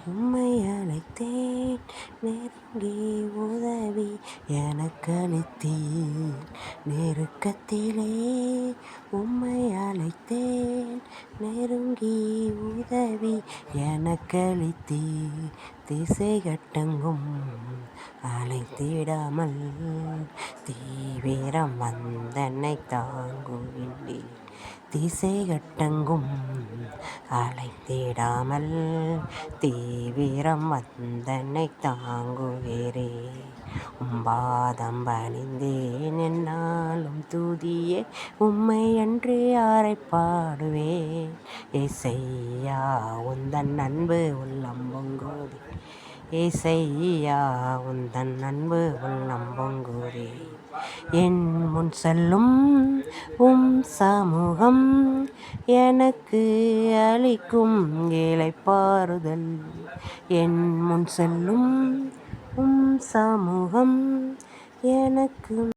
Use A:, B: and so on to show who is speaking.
A: உம்மை அழைத்தேன் நெருங்கி உதவி எனக்களித்தீர். நெருக்கத்திலே உம்மை அழைத்தேன் நெருங்கி உதவி எனக்களித்தீர். திசைகட்டெங்கும் அலைத்திடாமல் தீவிரம் வந்தென்னை தாங்குகின்றீர். திசைகட்டெங்கும் அலைத்திடாமல் தீவிரம் வந்தென்னை தாங்குகிறே. உம்பாதம் பணிந்தேன் என்னாலும் துதியே உம்மை அன்று யாரை பாடுவேன். ஏசையா உந்தன் அன்பு உள்ளம் பொங்குதே. ஏசையா உந்தன் அன்பு உள்ளம் பொங்குதே. என் முன் செல்லும் உம் சமூகம் எனக்கு அளிக்கும் இளைப்பாறுதல். என் முன் செல்லும் உம் சமூகம் எனக்கு